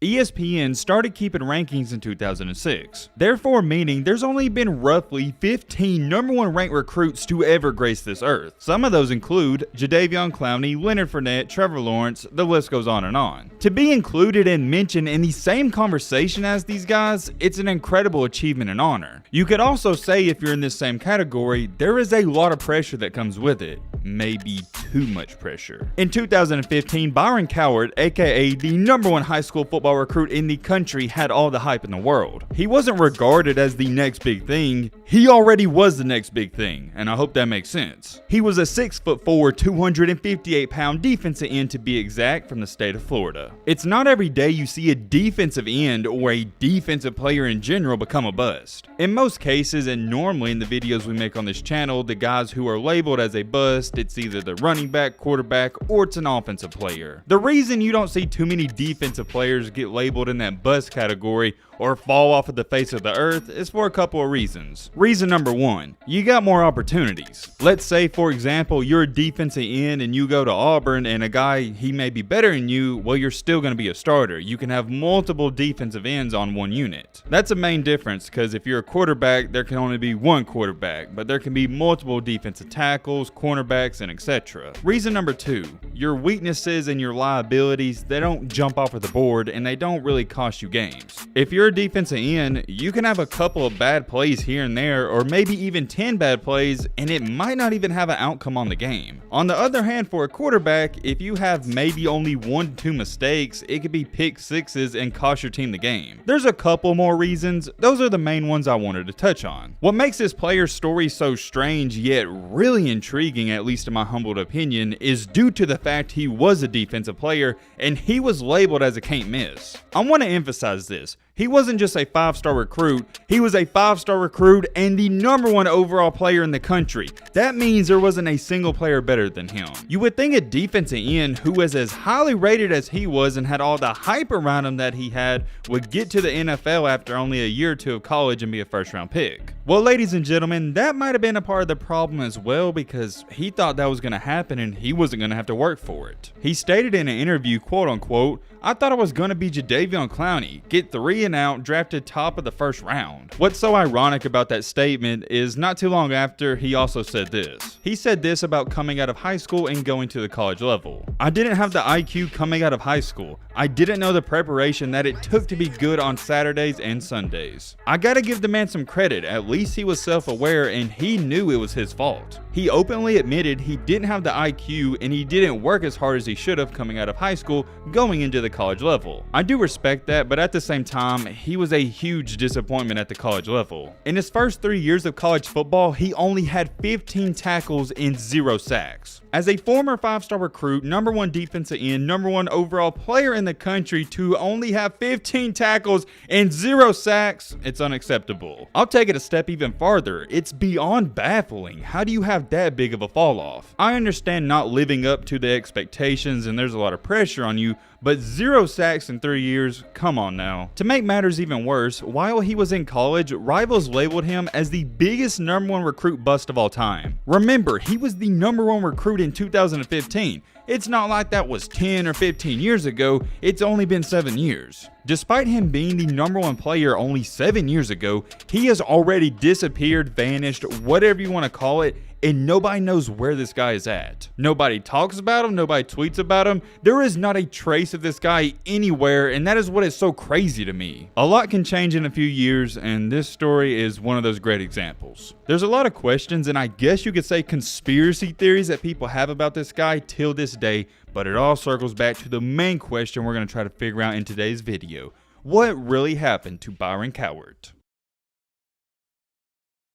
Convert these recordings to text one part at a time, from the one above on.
ESPN started keeping rankings in 2006, therefore meaning there's only been roughly 15 #1 ranked recruits to ever grace this earth. Some of those include Jadeveon Clowney, Leonard Fournette, Trevor Lawrence, the list goes on and on. To be included and mentioned in the same conversation as these guys, it's an incredible achievement and honor. You could also say if you're in this same category, there is a lot of pressure that comes with it. Maybe too much pressure. In 2015, Byron Cowart, aka the #1 high school football recruit in the country, had all the hype in the world. He wasn't regarded as the next big thing, he already was the next big thing, and I hope that makes sense. He was a 6'4", 258-pound defensive end to be exact, from the state of Florida. It's not every day you see a defensive end or a defensive player in general become a bust. In most cases, and normally in the videos we make on this channel, the guys who are labeled as a bust, it's either the running back, quarterback, or it's an offensive player. The reason you don't see too many defensive players get labeled in that bust category or fall off of the face of the earth is for a couple of reasons. Reason number one, you got more opportunities. Let's say, for example, you're a defensive end and you go to Auburn and a guy, he may be better than you, well, you're still going to be a starter. You can have multiple defensive ends on one unit. That's a main difference, because if you're a quarterback, there can only be one quarterback, but there can be multiple defensive tackles, cornerbacks, and etc. Reason number two, your weaknesses and your liabilities, they don't jump off of the board and they don't really cost you games. If you're a defensive end, you can have a couple of bad plays here and there, or maybe even 10 bad plays, and it might not even have an outcome on the game. On the other hand, for a quarterback, if you have maybe only 1 to 2 mistakes, it could be pick sixes and cost your team the game. There's a couple more reasons, those are the main ones I wanted to touch on. What makes this player's story so strange yet really intriguing, at least in my humbled opinion, is due to the fact he was a defensive player and he was labeled as a can't miss. I want to emphasize this. He wasn't just a 5-star recruit, he was a 5-star recruit and the #1 overall player in the country. That means there wasn't a single player better than him. You would think a defensive end who was as highly rated as he was and had all the hype around him that he had would get to the NFL after only a year or two of college and be a first-round pick. Well, ladies and gentlemen, that might have been a part of the problem as well, because he thought that was going to happen and he wasn't going to have to work for it. He stated in an interview, quote unquote, "I thought I was going to be Jadeveon Clowney, get 3 and out, drafted top of the first round." What's so ironic about that statement is not too long after, he also said this. He said this about coming out of high school and going to the college level. "I didn't have the IQ coming out of high school. I didn't know the preparation that it took to be good on Saturdays and Sundays. I gotta give the man some credit, at least he was self-aware and he knew it was his fault. He openly admitted he didn't have the IQ and he didn't work as hard as he should have coming out of high school going into the college level. I do respect that, but at the same time, he was a huge disappointment at the college level. In his first 3 years of college football, he only had 15 tackles and 0 sacks. As a former 5-star recruit, #1 defensive end, #1 overall player in the country, to only have 15 tackles and 0 sacks, it's unacceptable. I'll take it a step even farther. It's beyond baffling. How do you have that big of a fall off? I understand not living up to the expectations and there's a lot of pressure on you, but 0 sacks in 3 years, come on now. To make matters even worse, while he was in college, rivals labeled him as the biggest #1 recruit bust of all time. Remember, he was the #1 recruit in 2015. It's not like that was 10 or 15 years ago, it's only been 7 years. Despite him being the #1 player only 7 years ago, he has already disappeared, vanished, whatever you want to call it, and nobody knows where this guy is at. Nobody talks about him, nobody tweets about him. There is not a trace of this guy anywhere, and that is what is so crazy to me. A lot can change in a few years, and this story is one of those great examples. There's a lot of questions, and I guess you could say conspiracy theories that people have about this guy till this day, but it all circles back to the main question we're going to try to figure out in today's video. What really happened to Byron Cowart?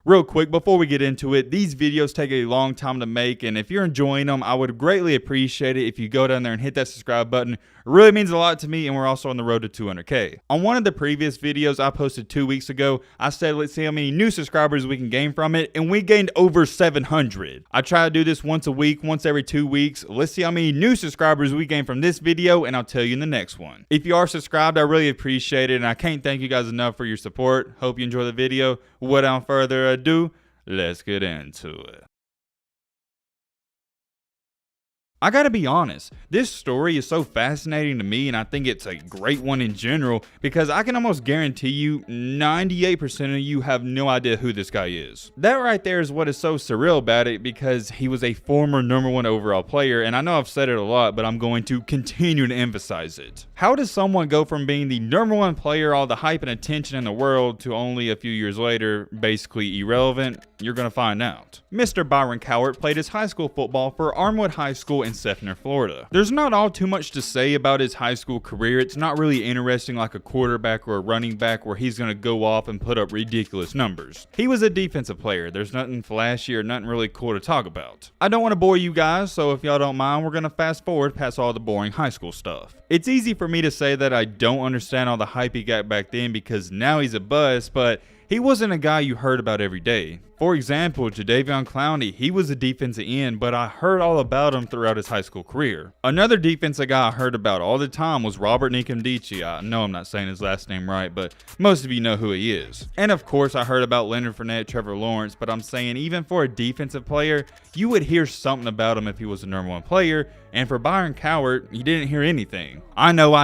Real quick, before we get into it, these videos take a long time to make, and if you're enjoying them, I would greatly appreciate it if you go down there and hit that subscribe button. It really means a lot to me, and we're also on the road to 200K. On one of the previous videos I posted 2 weeks ago, I said let's see how many new subscribers we can gain from it, and we gained over 700. I try to do this once a week, once every 2 weeks. Let's see how many new subscribers we gain from this video, and I'll tell you in the next one. If you are subscribed, I really appreciate it, and I can't thank you guys enough for your support. Hope you enjoy the video. Without further ado, let's get into it. I gotta be honest, this story is so fascinating to me, and I think it's a great one in general because I can almost guarantee you 98% of you have no idea who this guy is. That right there is what is so surreal about it, because he was a former #1 overall player, and I know I've said it a lot, but I'm going to continue to emphasize it. How does someone go from being the #1 player, all the hype and attention in the world, to only a few years later basically irrelevant? You're gonna find out. Mr. Byron Cowart played his high school football for Armwood High School in Sefner, Florida. There's not all too much to say about his high school career. It's not really interesting like a quarterback or a running back where he's gonna go off and put up ridiculous numbers. He was a defensive player. There's nothing flashy or nothing really cool to talk about. I don't want to bore you guys, so if y'all don't mind, we're gonna fast forward past all the boring high school stuff. It's easy for me to say that I don't understand all the hype he got back then because now he's a bust, but he wasn't a guy you heard about every day. For example, Jadeveon Clowney, he was a defensive end, but I heard all about him throughout his high school career. Another defensive guy I heard about all the time was Robert Nkemdiche. I know I'm not saying his last name right, but most of you know who he is. And of course, I heard about Leonard Fournette, Trevor Lawrence, but I'm saying even for a defensive player, you would hear something about him if he was a #1 player, and for Byron Cowart, you didn't hear anything. I know,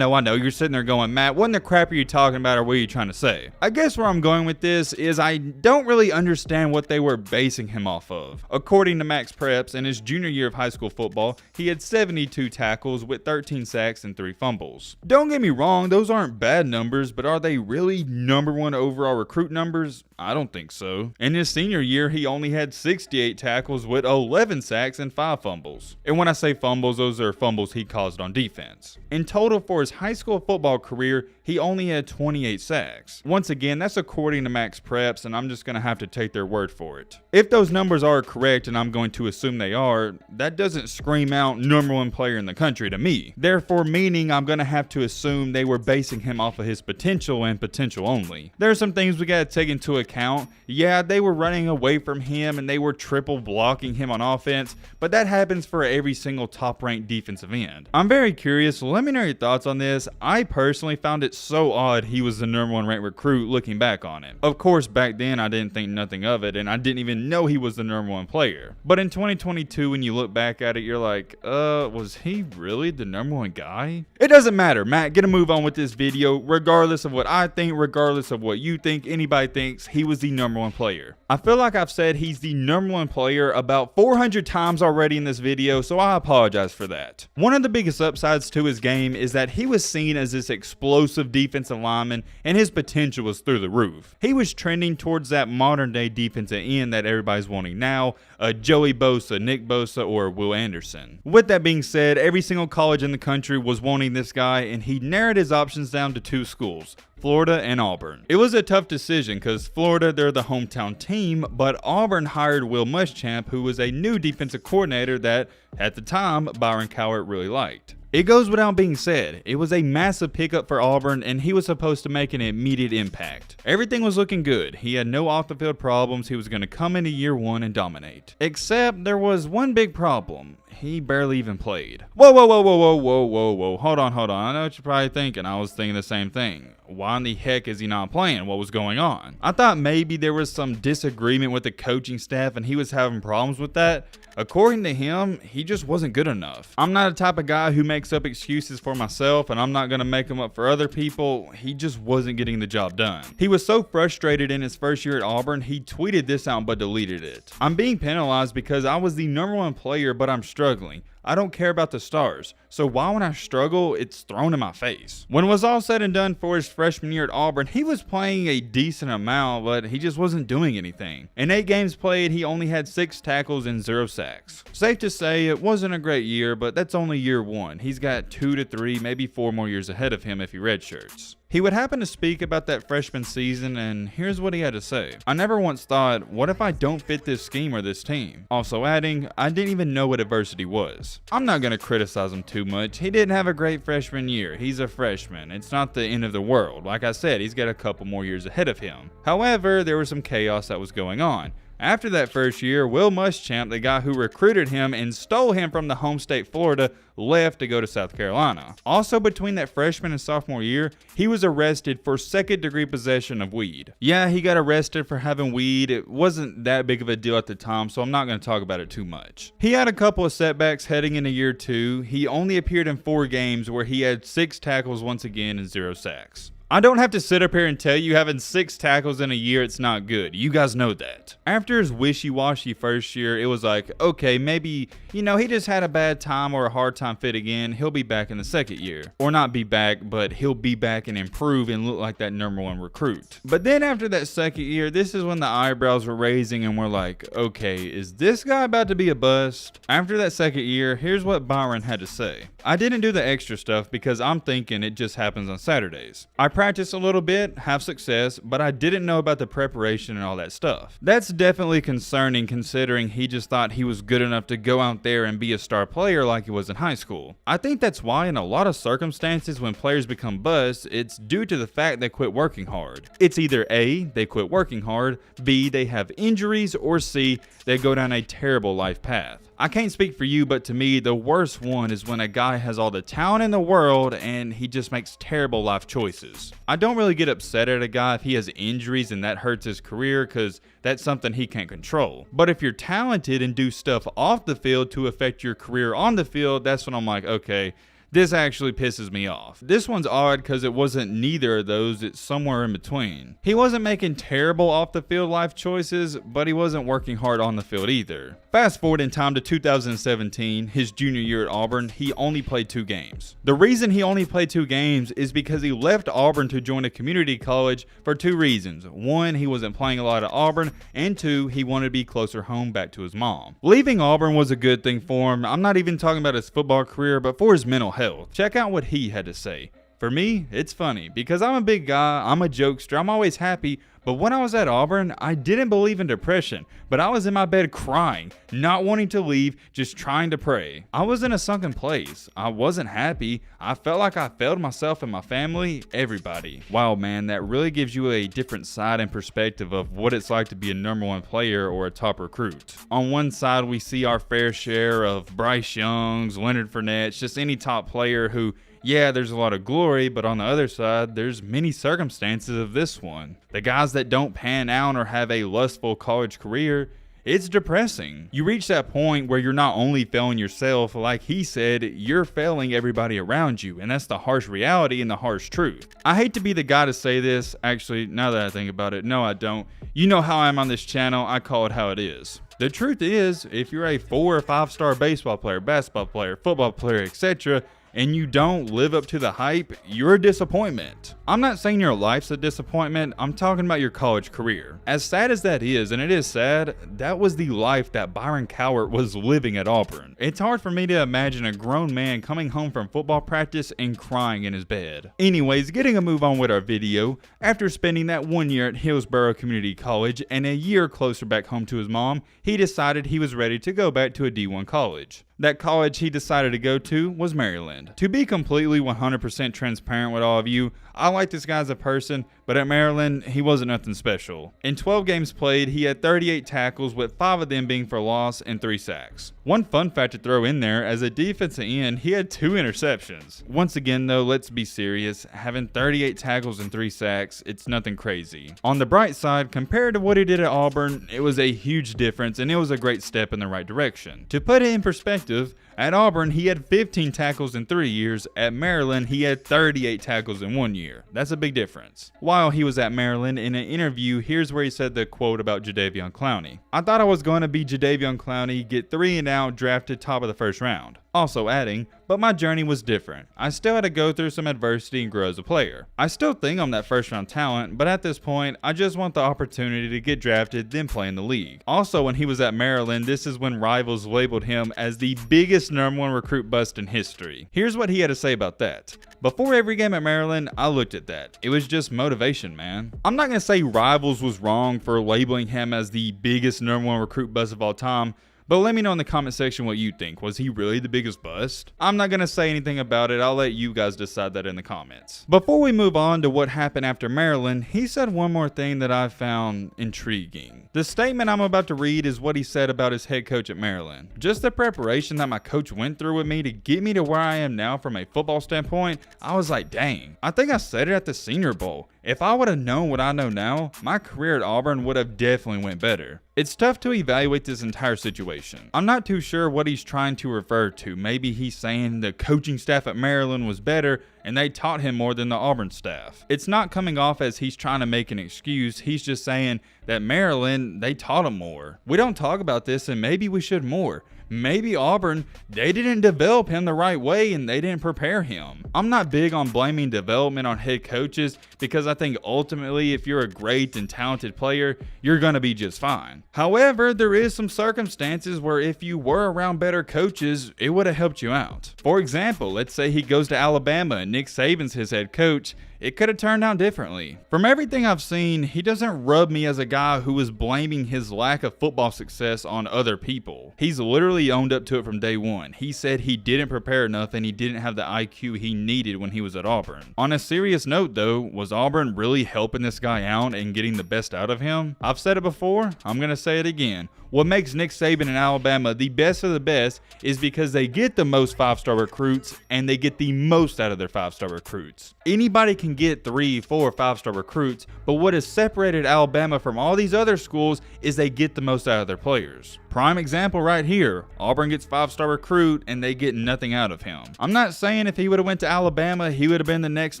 you're sitting there going, Matt, what in the crap are you talking about, or what are you trying to say? I guess where I'm going with this is I don't really understand what they were basing him off of. According to Max Preps, in his junior year of high school football, he had 72 tackles with 13 sacks and 3 fumbles. Don't get me wrong, those aren't bad numbers, but are they really #1 overall recruit numbers? I don't think so. In his senior year, he only had 68 tackles with 11 sacks and 5 fumbles. And when I say fumbles, those are fumbles he caused on defense. In total for his high school football career, he only had 28 sacks. Once again, that's according to Max Preps, and I'm just going to have to take their word for it. If those numbers are correct, and I'm going to assume they are, that doesn't scream out #1 player in the country to me. Therefore, meaning I'm going to have to assume they were basing him off of his potential and potential only. There are some things we got to take into account. Yeah, they were running away from him and they were triple blocking him on offense, but that happens for every single top-ranked defensive end. I'm very curious, let me know your thoughts on this. I personally found it so odd he was the #1 ranked recruit looking back on it. Of course, back then I didn't think nothing of it, and I didn't even know he was the #1 player. But in 2022, when you look back at it, you're like, was he really the #1 guy? It doesn't matter, Matt, get a move on with this video. Regardless of what I think, regardless of what you think, anybody thinks, he was the #1 player. I feel like I've said he's the #1 player about 400 times already in this video, so I apologize for that. One of the biggest upsides to his game is that he was seen as this explosive defensive lineman, and his potential was through the roof. He was trending towards that modern day defensive end that everybody's wanting now, Joey Bosa, Nick Bosa, or Will Anderson. With that being said, every single college in the country was wanting this guy, and he narrowed his options down to 2 schools, Florida and Auburn. It was a tough decision because Florida, they're the hometown team, but Auburn hired Will Muschamp, who was a new defensive coordinator that, at the time, Byron Cowart really liked. It goes without being said, it was a massive pickup for Auburn, and he was supposed to make an immediate impact. Everything was looking good. He had no off-the-field problems. He was going to come into year 1 and dominate. Except there was one big problem. He barely even played. Whoa. Hold on. I know what you're probably thinking. I was thinking the same thing. Why in the heck is he not playing? What was going on? I thought maybe there was some disagreement with the coaching staff and he was having problems with that. According to him, he just wasn't good enough. I'm not the type of guy who makes up excuses for myself, and I'm not going to make them up for other people. He just wasn't getting the job done. He was so frustrated in his first year at Auburn, he tweeted this out but deleted it. I'm being penalized because I was the #1 player, but I'm struggling. I don't care about the stars, so why when I struggle, it's thrown in my face. When it was all said and done for his freshman year at Auburn, he was playing a decent amount, but he just wasn't doing anything. In 8 games played, he only had 6 tackles and 0 sacks. Safe to say, it wasn't a great year, but that's only year 1. He's got 2 to 3, maybe 4 more years ahead of him if he redshirts. He would happen to speak about that freshman season, and here's what he had to say. I never once thought, what if I don't fit this scheme or this team? Also adding, I didn't even know what adversity was. I'm not going to criticize him too much. He didn't have a great freshman year. He's a freshman. It's not the end of the world. Like I said, he's got a couple more years ahead of him. However, there was some chaos that was going on. After that first year, Will Muschamp, the guy who recruited him and stole him from the home state Florida, left to go to South Carolina. Also, between that freshman and sophomore year, he was arrested for second-degree possession of weed. Yeah, he got arrested for having weed. It wasn't that big of a deal at the time, so I'm not going to talk about it too much. He had a couple of setbacks heading into year 2. He only appeared in 4 games where he had 6 tackles once again and 0 sacks. I don't have to sit up here and tell you having 6 tackles in a year, it's not good. You guys know that. After his wishy-washy first year, it was like, okay, maybe, he just had a bad time or a hard time fit again. He'll be back in the second year. Or not be back, but he'll be back and improve and look like that #1 recruit. But then after that second year, this is when the eyebrows were raising and we're like, okay, is this guy about to be a bust? After that second year, here's what Byron had to say. I didn't do the extra stuff because I'm thinking it just happens on Saturdays. I practice a little bit, have success, but I didn't know about the preparation and all that stuff. That's definitely concerning considering he just thought he was good enough to go out there and be a star player like he was in high school. I think that's why in a lot of circumstances when players become busts, it's due to the fact they quit working hard. It's either A, they quit working hard, B, they have injuries, or C, they go down a terrible life path. I can't speak for you, but to me, the worst one is when a guy has all the talent in the world and he just makes terrible life choices. I don't really get upset at a guy if he has injuries and that hurts his career because that's something he can't control. But if you're talented and do stuff off the field to affect your career on the field, that's when I'm like, okay, this actually pisses me off. This one's odd because it wasn't neither of those, it's somewhere in between. He wasn't making terrible off the field life choices, but he wasn't working hard on the field either. Fast forward in time to 2017, his junior year at Auburn, he only played 2 games. The reason he only played 2 games is because he left Auburn to join a community college for 2 reasons. 1, he wasn't playing a lot at Auburn, and 2, he wanted to be closer home back to his mom. Leaving Auburn was a good thing for him. I'm not even talking about his football career, but for his mental health. Check out what he had to say. For me, it's funny because I'm a big guy, I'm a jokester, I'm always happy, but when I was at Auburn, I didn't believe in depression, but I was in my bed crying, not wanting to leave, just trying to pray. I was in a sunken place. I wasn't happy. I felt like I failed myself and my family, everybody. Wow, man, that really gives you a different side and perspective of what it's like to be a #1 player or a top recruit. On one side, we see our fair share of Bryce Youngs, Leonard Fournettes, just any top player who, yeah, there's a lot of glory, but on the other side, there's many circumstances of this one. The guys that don't pan out or have a lustful college career, it's depressing. You reach that point where you're not only failing yourself, like he said, you're failing everybody around you, and that's the harsh reality and the harsh truth. I hate to be the guy to say this. Actually, now that I think about it, no, I don't. You know how I am on this channel. I call it how it is. The truth is, if you're a 4 or 5-star baseball player, basketball player, football player, etc., and you don't live up to the hype, you're a disappointment. I'm not saying your life's a disappointment, I'm talking about your college career. As sad as that is, and it is sad, that was the life that Byron Cowart was living at Auburn. It's hard for me to imagine a grown man coming home from football practice and crying in his bed. Anyways, getting a move on with our video, after spending that 1 year at Hillsborough Community College and a year closer back home to his mom, he decided he was ready to go back to a D1 college. That college he decided to go to was Maryland. To be completely 100% transparent with all of you, I like this guy as a person, but at Maryland, he wasn't nothing special. In 12 games played, he had 38 tackles, with 5 of them being for loss and 3 sacks. One fun fact to throw in there, as a defensive end, he had 2 interceptions. Once again though, let's be serious, having 38 tackles and 3 sacks, it's nothing crazy. On the bright side, compared to what he did at Auburn, it was a huge difference and it was a great step in the right direction. To put it in perspective, at Auburn, he had 15 tackles in 3 years. At Maryland, he had 38 tackles in 1 year. That's a big difference. While he was at Maryland, in an interview, here's where he said the quote about Jadeveon Clowney. "I thought I was going to be Jadeveon Clowney, get 3 and out, drafted top of the first round." Also adding, "But my journey was different. I still had to go through some adversity and grow as a player. I still think I'm that first round talent, but at this point, I just want the opportunity to get drafted, then play in the league." Also, when he was at Maryland, this is when rivals labeled him as the biggest #1 recruit bust in history. Here's what he had to say about that. "Before every game at Maryland, I looked at that. It was just motivation, man." I'm not going to say rivals was wrong for labeling him as the biggest #1 recruit bust of all time, But let me know in the comment section what you think. Was he really the biggest bust? I'm not gonna say anything about it. I'll let you guys decide that in the comments. Before we move on to what happened after Maryland, he said one more thing that I found intriguing. The statement I'm about to read is what he said about his head coach at Maryland. Just the preparation that my coach went through with me to get me to where I am now from a football standpoint, I was like, dang. I think I said it at the Senior Bowl. If I would have known what I know now, my career at Auburn would have definitely went better. It's tough to evaluate this entire situation. I'm not too sure what he's trying to refer to. Maybe he's saying the coaching staff at Maryland was better and they taught him more than the Auburn staff. It's not coming off as he's trying to make an excuse. He's just saying that Maryland, they taught him more. We don't talk about this and maybe we should more. Maybe Auburn, they didn't develop him the right way and they didn't prepare him. I'm not big on blaming development on head coaches because I think ultimately if you're a great and talented player, you're going to be just fine. However, there is some circumstances where if you were around better coaches, it would have helped you out. For example, let's say he goes to Alabama and Nick Saban's his head coach. It could have turned out differently. From everything I've seen, he doesn't rub me as a guy who is blaming his lack of football success on other people. He's literally owned up to it from day one. He said he didn't prepare enough and he didn't have the IQ he needed when he was at Auburn. On a serious note though, was Auburn really helping this guy out and getting the best out of him? I've said it before, I'm gonna say it again. What makes Nick Saban and Alabama the best of the best is because they get the most 5-star recruits and they get the most out of their 5-star recruits. Anybody can get 3, 4, 5-star recruits, but what has separated Alabama from all these other schools is they get the most out of their players. Prime example right here, Auburn gets 5-star recruit and they get nothing out of him. I'm not saying if he would have went to Alabama, he would have been the next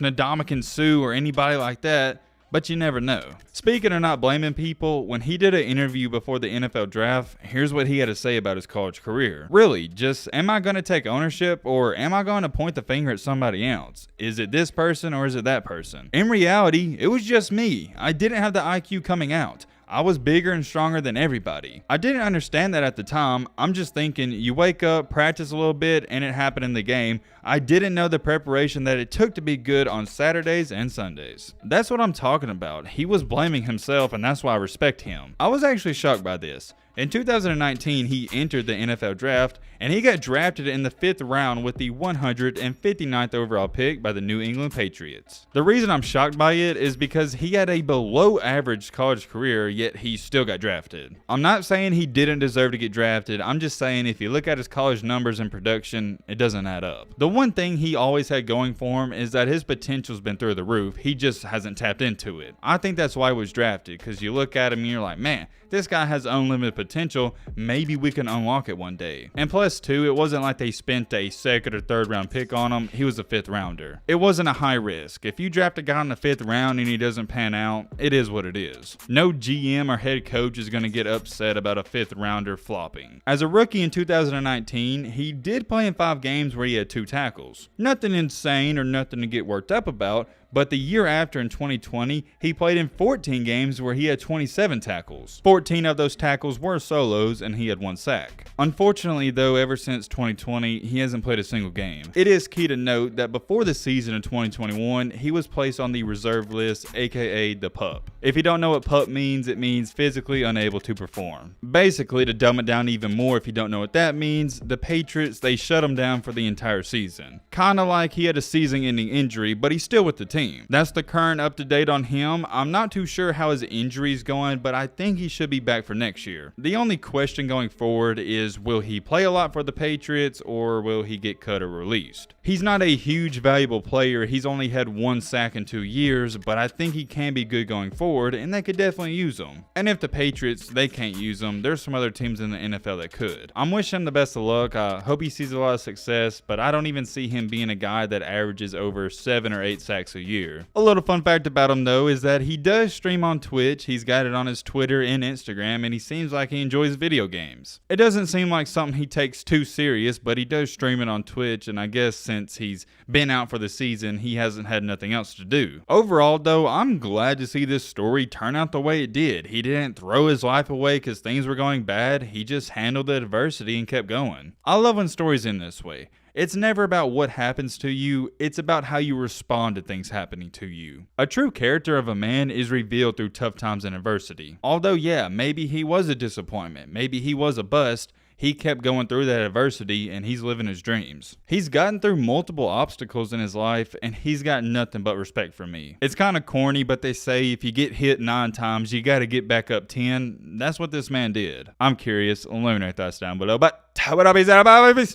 Ndamukong Suh or anybody like that, but you never know. Speaking of not blaming people, when he did an interview before the NFL draft, here's what he had to say about his college career. Really, just am I going to take ownership or am I going to point the finger at somebody else? Is it this person or is it that person? In reality, it was just me. I didn't have the IQ coming out. I was bigger and stronger than everybody. I didn't understand that at the time. I'm just thinking you wake up, practice a little bit, and it happened in the game. I didn't know the preparation that it took to be good on Saturdays and Sundays. That's what I'm talking about. He was blaming himself, and that's why I respect him. I was actually shocked by this. In 2019, he entered the NFL draft, and he got drafted in the 5th round with the 159th overall pick by the New England Patriots. The reason I'm shocked by it is because he had a below average college career, yet he still got drafted. I'm not saying he didn't deserve to get drafted, I'm just saying if you look at his college numbers and production, it doesn't add up. The one thing he always had going for him is that his potential's been through the roof, he just hasn't tapped into it. I think that's why he was drafted, because you look at him and you're like, man, this guy has unlimited potential, maybe we can unlock it one day. And plus too, it wasn't like they spent a 2nd or 3rd round pick on him, he was a 5th rounder. It wasn't a high risk. If you draft a guy in the 5th round and he doesn't pan out, it is what it is. No GM or head coach is going to get upset about a 5th rounder flopping. As a rookie in 2019, he did play in 5 games where he had 2 tackles. Nothing insane or nothing to get worked up about, but the year after in 2020, he played in 14 games where he had 27 tackles. 14 of those tackles were solos and he had 1 sack. Unfortunately though, ever since 2020, he hasn't played a single game. It is key to note that before the season in 2021, he was placed on the reserve list, aka the PUP. If you don't know what PUP means, it means physically unable to perform. Basically, to dumb it down even more if you don't know what that means, the Patriots, they shut him down for the entire season. Kinda like he had a season-ending injury, but he's still with the team. That's the current up-to-date on him. I'm not too sure how his injury's going, but I think he should be back for next year. The only question going forward is, will he play a lot for the Patriots or will he get cut or released? He's not a huge valuable player. He's only had 1 sack in 2 years, but I think he can be good going forward and they could definitely use him. And if the Patriots, they can't use him, there's some other teams in the NFL that could. I'm wishing him the best of luck. I hope he sees a lot of success, but I don't even see him being a guy that averages over 7 or 8 sacks a year. A little fun fact about him though is that he does stream on Twitch. He's got it on his Twitter and Instagram, and he seems like he enjoys video games. It doesn't seem like something he takes too serious, but he does stream it on Twitch, and I guess since he's been out for the season, he hasn't had nothing else to do. Overall though, I'm glad to see this story turn out the way it did. He didn't throw his life away because things were going bad. He just handled the adversity and kept going. I love when stories end this way. It's never about what happens to you, it's about how you respond to things happening to you. A true character of a man is revealed through tough times and adversity. Although yeah, maybe he was a disappointment, maybe he was a bust, he kept going through that adversity and he's living his dreams. He's gotten through multiple obstacles in his life and he's got nothing but respect for me. It's kind of corny, but they say if you get hit 9 times, you got to get back up 10. That's what this man did. I'm curious. Let me know your thoughts down below. But what up, peace out, bye, peace.